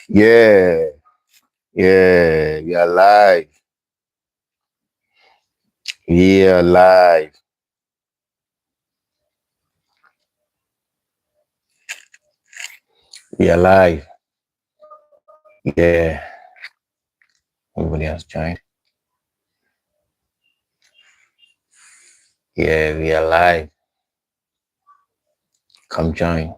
Yeah, yeah, we are live. We are live. We are live. Yeah, everybody has joined. Yeah, we are live. Come join.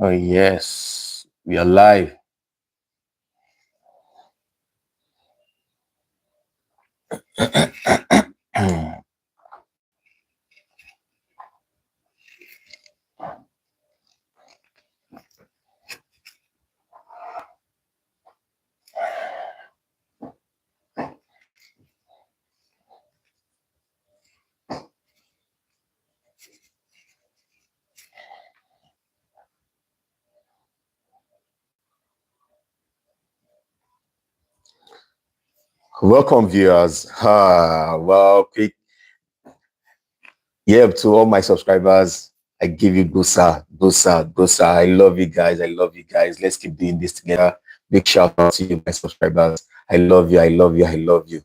Oh yes, we are live. Welcome, viewers. Well, quick. Yeah, to all my subscribers, I give you Dosa, Dosa, Dosa. I love you guys. I love you guys. Let's keep doing this together. Big shout out to you, my subscribers. I love you. I love you. I love you.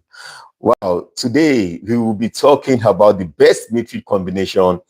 Wow. Today, we will be talking about the best midfield combination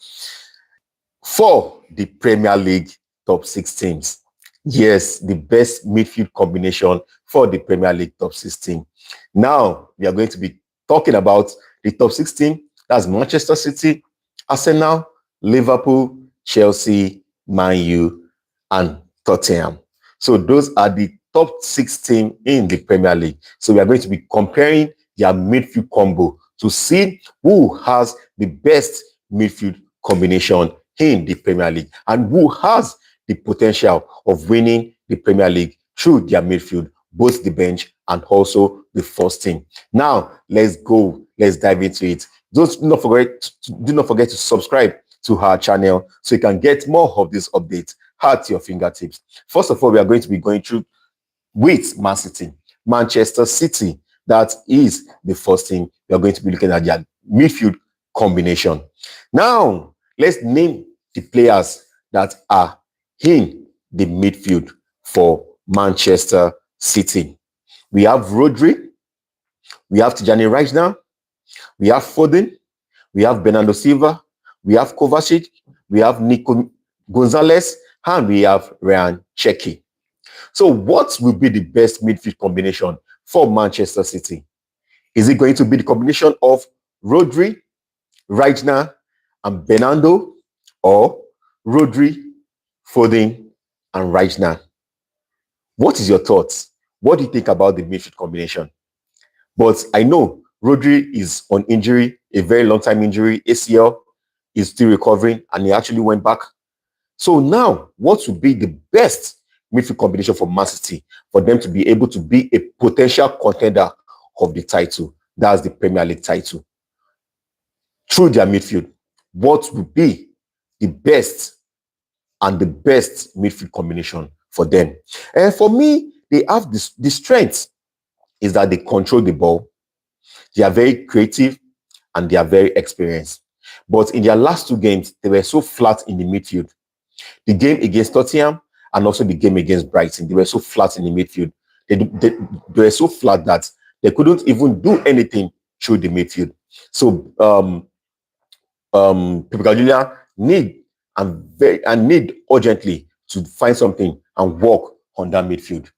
for the Premier League top six teams. Yes, the best midfield combination for the Premier League top 16. Now, we are going to be talking about the top 16. That's Manchester City, Arsenal, Liverpool, Chelsea, Man U, and Tottenham. So those are the top 16 in the Premier League. So we are going to be comparing their midfield combo to see who has the best midfield combination in the Premier League and who has the potential of winning the Premier League through their midfield, both the bench and also the first team. Now, let's go. Let's dive into it. Do not forget to subscribe to our channel so you can get more of these updates at your fingertips. First of all, we are going to be going through with Man City, Manchester City. That is the first thing we are going to be looking at, their midfield combination. Now, let's name the players that are in the midfield for Manchester City. We have Rodri, we have Tijani Reijner, we have Foden, we have Bernardo Silva, we have Kovacic, we have Nico Gonzalez, and we have Ryan Cherki. So what will be the best midfield combination for Manchester City? Is it going to be the combination of Rodri, Reijner, and Bernardo, or Rodri, Foden, and Reijner? What is your thoughts? What do you think about the midfield combination? But I know Rodri is on injury, a very long time injury, ACL, is still recovering, and he actually went back. So now, what would be the best midfield combination for Man City for them to be able to be a potential contender of the title? That's the Premier League title. Through their midfield, what would be the best and the best midfield combination for them? And for me, they have this, the strength is that they control the ball. They are very creative and they are very experienced. But in their last two games, they were so flat in the midfield. The game against Tottenham and also the game against Brighton, they were so flat in the midfield. They were so flat that they couldn't even do anything through the midfield. So Pep Guardiola need urgently to find something and work on that midfield.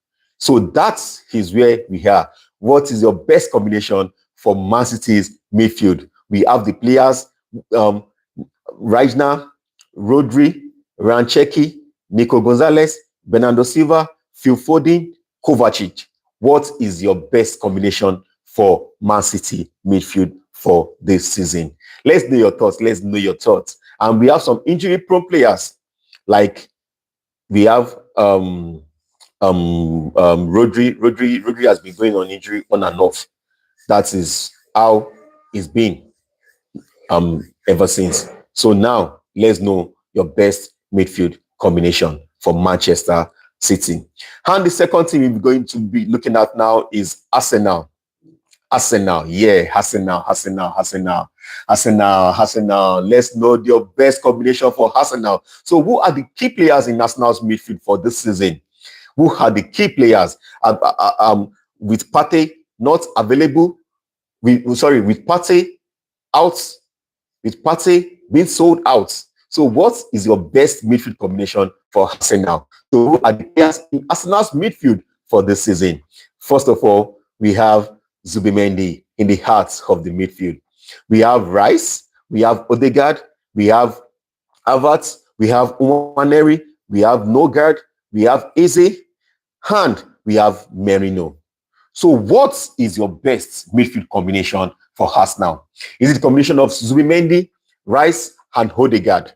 So that is where we are. What is your best combination for Man City's midfield? We have the players, Reijner, Rodri, Rancheki, Nico Gonzalez, Bernardo Silva, Phil Foden, Kovacic, what is your best combination for Man City midfield for this season? Let's know your thoughts. Let's know your thoughts. And we have some injury-prone players, like we have Rodri. Rodri has been going on injury on and off. That is how it's been ever since. So now let's know your best midfield combination for Manchester City. And the second team we're going to be looking at now is Arsenal. Arsenal, yeah, Arsenal. Let's know your best combination for Arsenal. So who are the key players in Arsenal's midfield for this season? Who are the key players? With Partey not available, with Partey out, with Partey being sold out. So what is your best midfield combination for Arsenal? So who are the players in Arsenal's midfield for this season? First of all, we have Zubimendi in the heart of the midfield. We have Rice, we have Odegaard, we have Havertz, we have Nwaneri, we have Nogard, we have Eze, and we have Merino. So what is your best midfield combination for Arsenal? Is it a combination of Zubimendi, Rice, and Odegaard?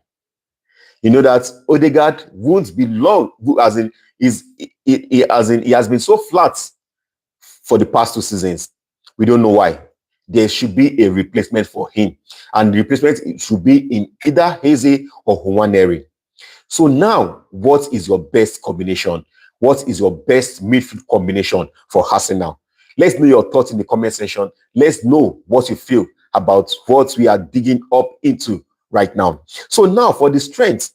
You know that Odegaard won't be long, as in he has been so flat for the past 2 seasons. We don't know why. There should be a replacement for him, and the replacement should be in either Eze or Nwaneri. So now, what is your best combination? What is your best midfield combination for Arsenal? Let's know your thoughts in the comment section. Let's know what you feel about what we are digging up into right now. So now for the strength,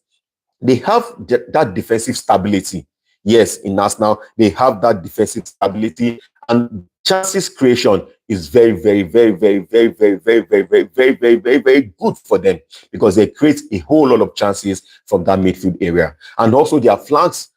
they have that defensive stability. Yes, in Arsenal, they have that defensive stability, and chances creation is very good for them, because they create a whole lot of chances from that midfield area. And also their flanks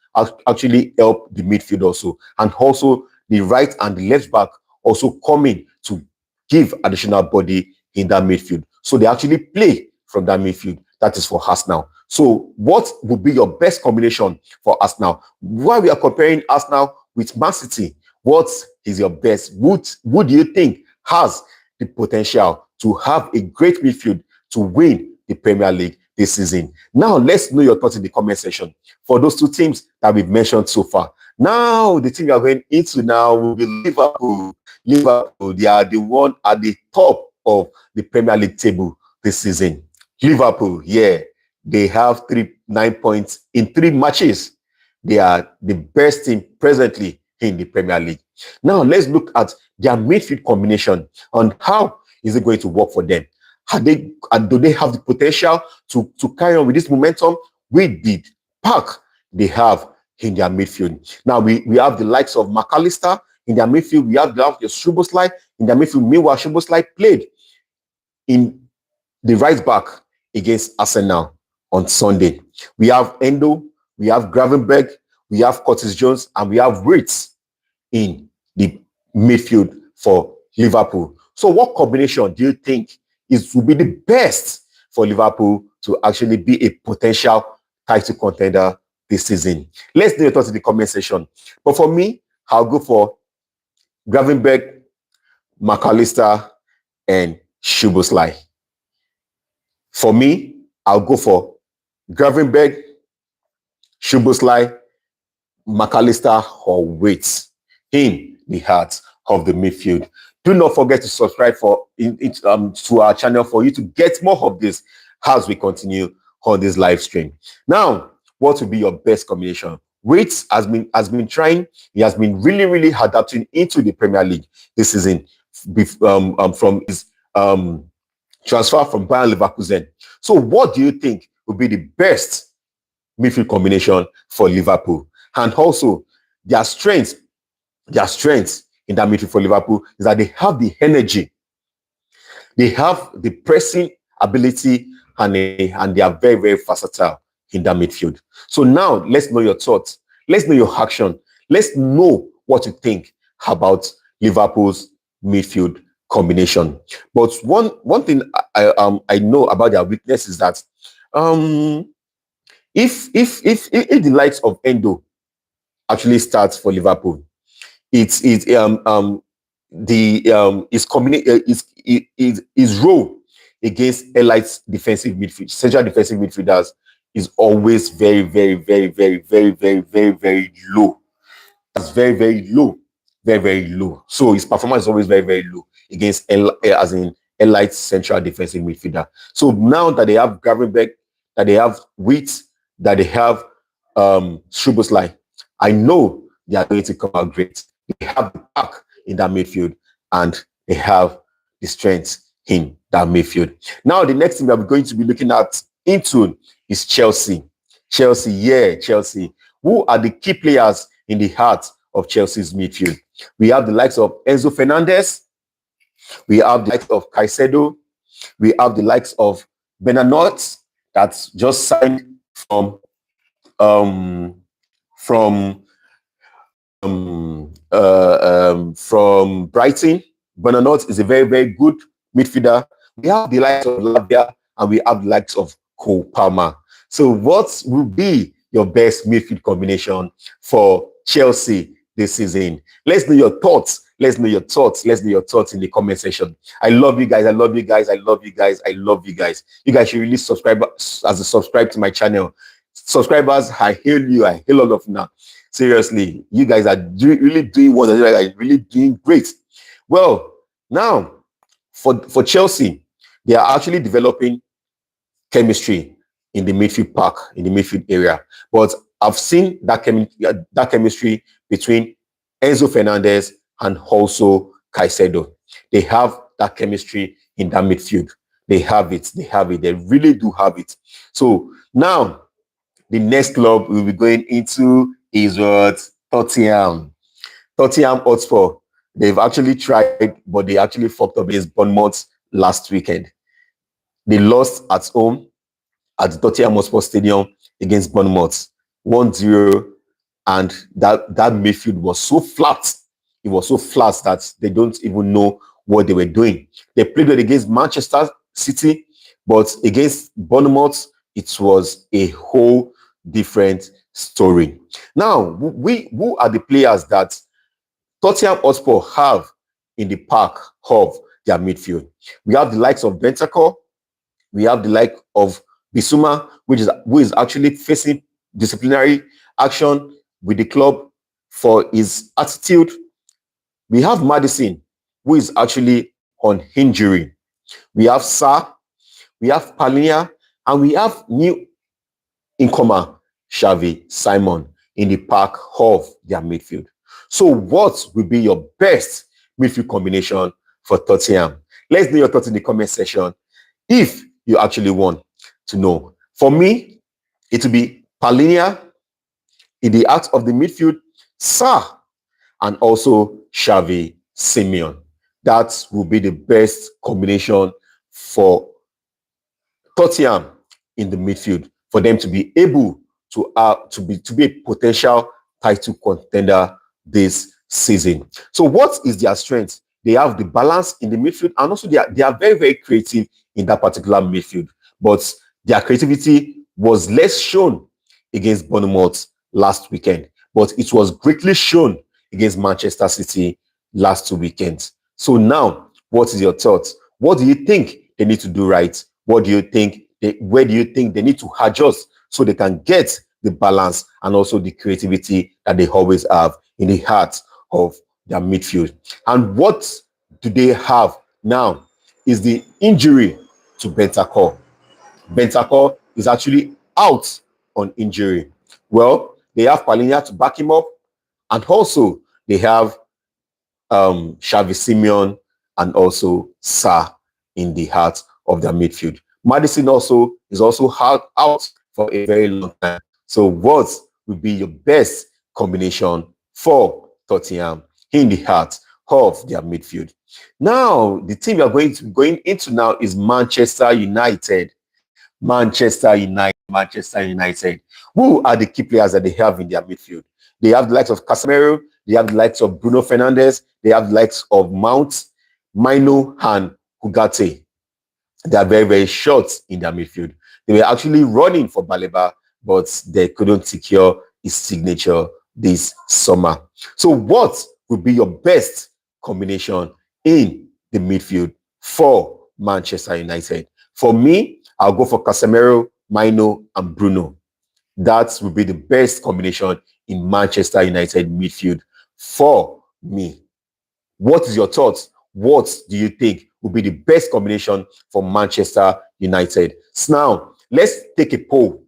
actually help the midfield also. And also the right and the left back also come in to give additional body in that midfield. So they actually play from that midfield. That is for Arsenal. So what would be your best combination for Arsenal? While we are comparing Arsenal with Man City, what is your best? Who do you think has the potential to have a great midfield to win the Premier League this season? Now, let's know your thoughts in the comment section for those 2 teams that we've mentioned so far. Now, the team we are going into now will be Liverpool. Liverpool, they are the one at the top of the Premier League table this season. Liverpool, yeah, they have 9 points in 3 matches. They are the best team presently in the Premier League. Now, let's look at their midfield combination and how is it going to work for them. Do they have the potential to carry on with this momentum with the pack they have in their midfield? Now, we have the likes of McAllister in their midfield. We have the Szoboszlai in their midfield. Meanwhile, Szoboszlai played in the right back against Arsenal on Sunday. We have Endo, we have Gravenberg, we have Curtis Jones, and we have Ritz in the midfield for Liverpool. So what combination do you think will be the best for Liverpool to actually be a potential title contender this season? Let's know your thoughts in the comment section. But for me, I'll go for Gravenberg, McAllister, and Szoboszlai. For me, I'll go for Gravenberg, Szoboszlai, McAllister, or Waits in the heart of the midfield. Do not forget to subscribe to our channel for you to get more of this as we continue on this live stream. Now, what will be your best combination? Waits has been trying. He has been really adapting into the Premier League this season from his transfer from Bayer Leverkusen. So what do you think will be the best midfield combination for Liverpool? And also, their strength in that midfield for Liverpool is that they have the energy, they have the pressing ability, and they are very versatile in that midfield. So now, let's know your thoughts. Let's know your action. Let's know what you think about Liverpool's midfield combination. But one thing I know about their weakness is that if the likes of Endo actually starts for Liverpool, his role against elite defensive midfield, central defensive midfielders is always very low. It's very low, very low. So his performance is always very low against as in elite central defensive midfielder. So now that they have Gravenberg, that they have Wheat, that they have Szoboszlai, I know they are going to come out great. They have the pack in that midfield and they have the strength in that midfield. Now, the next thing that we're going to be looking at into is Chelsea. Chelsea. Who are the key players in the heart of Chelsea's midfield? We have the likes of Enzo Fernandez. We have the likes of Caicedo. We have the likes of Benanot that's just signed from from Brighton. Benanot is a very good midfielder. We have the likes of Lavia and we have the likes of Cole Palmer. So what will be your best midfield combination for Chelsea this season? Let's know your thoughts. Let's know your thoughts in the comment section. I love you guys. You guys should really subscribe to my channel. Subscribers, I hail you. I hail all of you now. Seriously, you guys are really doing what are really doing great. Well, now for Chelsea, they are actually developing chemistry in the midfield pack, in the midfield area. But I've seen that chemistry between Enzo Fernandez and also Caicedo. They have that chemistry in that midfield. They have it. They really do have it. So now, the next club we'll be going into is what? Tottenham Hotspur. They've actually tried, but they actually fucked up against Bournemouth last weekend. They lost at home at the Tottenham Hotspur Stadium against Bournemouth 1-0, and that midfield was so flat. It was so flat that they don't even know what they were doing. They played well against Manchester City, but against Bournemouth, it was a whole different story. Now, who are the players that Tottenham Hotspur have in the pack of their midfield? We have the likes of Bentancur. We have the like of Bissouma, who is actually facing disciplinary action with the club for his attitude. We have Maddison, who is actually on injury. We have Sarr, we have Palhinha, and we have new incomer Xavi Simon in the pack of their midfield. So what will be your best midfield combination for Tottenham? Let's know your thoughts in the comment section if you actually want to know. For me, it will be Palhinha in the heart of the midfield, Sarr, and also Xavi Simon. That will be the best combination for Tottenham in the midfield, for them to be able to be a potential title contender this season. So what is their strength? They have the balance in the midfield, and also they are very creative in that particular midfield. But their creativity was less shown against Bournemouth last weekend, but it was greatly shown against Manchester City last 2 weekends. So now, what is your thoughts? What do you think they need to do right? What do you think? Where do you think they need to adjust so they can get the balance and also the creativity that they always have in the heart of their midfield? And what do they have now is the injury to Bentancur. Bentancur is actually out on injury. Well, they have Palhinha to back him up, and also they have Xavi Simon and also Sarr in the heart of their midfield. Maddison also is also out for a very long time. So what would be your best combination for Tottenham in the heart of their midfield? Now, the team we are going into now is Manchester United. Manchester United. Who are the key players that they have in their midfield? They have the likes of Casemiro, they have the likes of Bruno Fernandes, they have the likes of Mount, Mino, and Ugarte. They are very short in their midfield. They were actually running for Baleba, but they couldn't secure his signature this summer. So what would be your best combination in the midfield for Manchester United? For me, I'll go for Casemiro, Mino, and Bruno. That would be the best combination in Manchester United midfield for me. What is your thoughts? What do you think would be the best combination for Manchester United? So now, let's take a poll.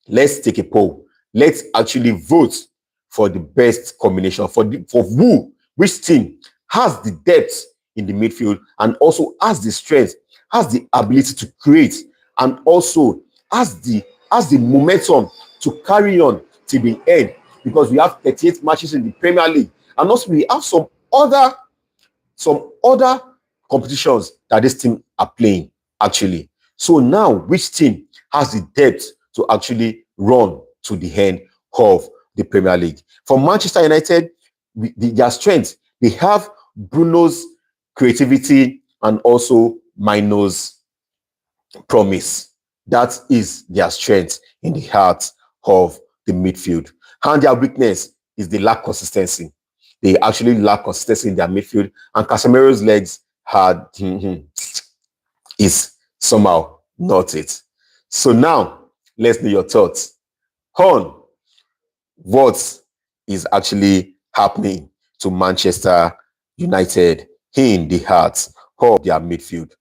Let's take a poll. Let's actually vote for the best combination for who, which team has the depth in the midfield and also has the strength, has the ability to create, and also has the momentum to carry on to the end. Because we have 38 matches in the Premier League, and also we have some other competitions that this team are playing actually. So now, which team has the depth to actually run to the end of the Premier League? For Manchester United, their strength, they have Bruno's creativity and also Mino's promise. That is their strength in the heart of the midfield. And their weakness is the lack of consistency. They actually lack consistency in their midfield, and Casemiro's legs had is somehow not it. So now, let's know your thoughts on what is actually happening to Manchester United in the heart of their midfield.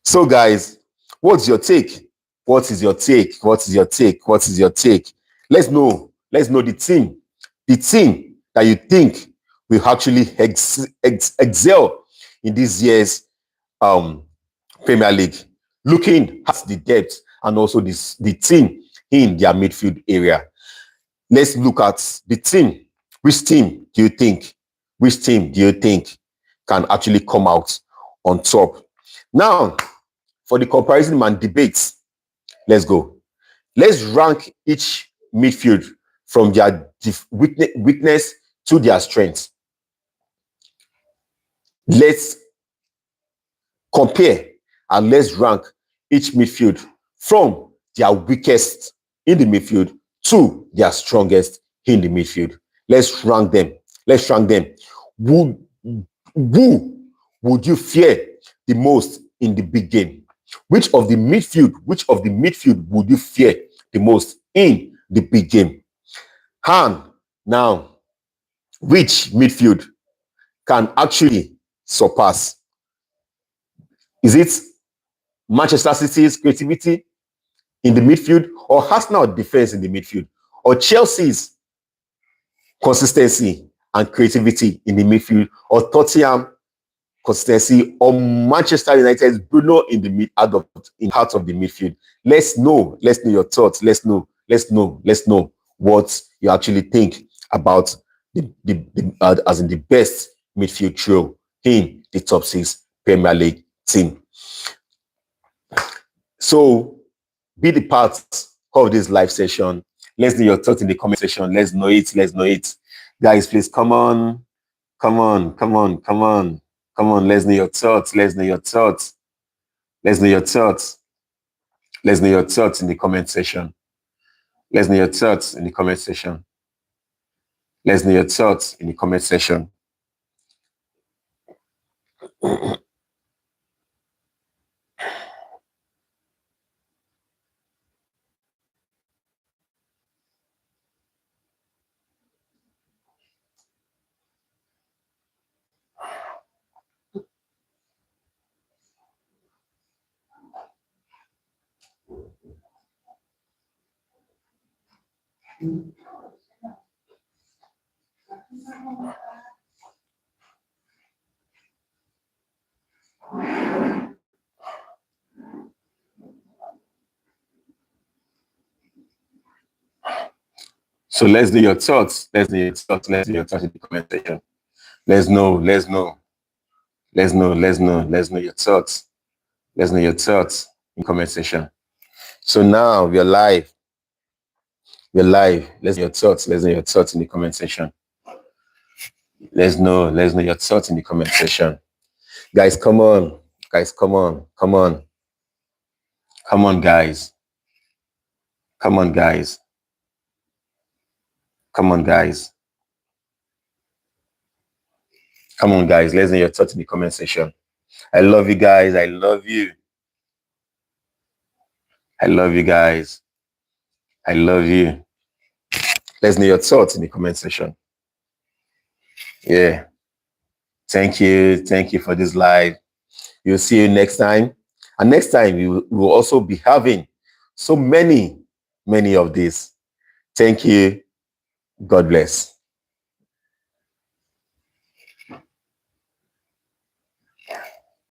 So, guys, what's your take? What is your take? What is your take? What is your take? Let's know. Let's know the team that you think will actually excel in this year's Premier League, looking at the depth and also the team in their midfield area. Let's look at the team. Which team do you think? Which team do you think can actually come out on top? Now, for the comparison and debates, let's go. Let's rank each midfield from their weakness to their strength. Let's compare and let's rank each midfield from their weakest in the midfield to their strongest in the midfield. Let's rank them. Let's rank them. Who would you fear the most in the big game? Which of the midfield would you fear the most in the big game? And now, which midfield can actually surpass? Is it Manchester City's creativity in the midfield, or Arsenal defense in the midfield, or Chelsea's consistency and creativity in the midfield, or Tottenham consistency, or Manchester United's Bruno in the heart of the midfield? Let's know your thoughts. Let's know what you actually think about as in the best midfield trio in the top 6 Premier League team. So be the part of this live session. Let's know your thoughts in the comment section. Let's know it. Guys, please come on. Let's know your thoughts. Let's know your thoughts in the comment section. Let's know your thoughts in the comment section. So let's know your thoughts. Let's know your thoughts in the comment section. Let's know your thoughts. Let's know your thoughts in the comment section. So now we're live. Let's know your thoughts. Let's know your thoughts in the comment section. Let's know your thoughts in the comment section. Guys, come on. Come on, guys. Come on, guys. Let's know your thoughts in the comment section. I love you guys. I love you. I love you guys. I love you. Let's know your thoughts in the comment section. Yeah. Thank you. Thank you for this live. We'll see you next time. And next time, we will also be having so many of these. Thank you. God bless.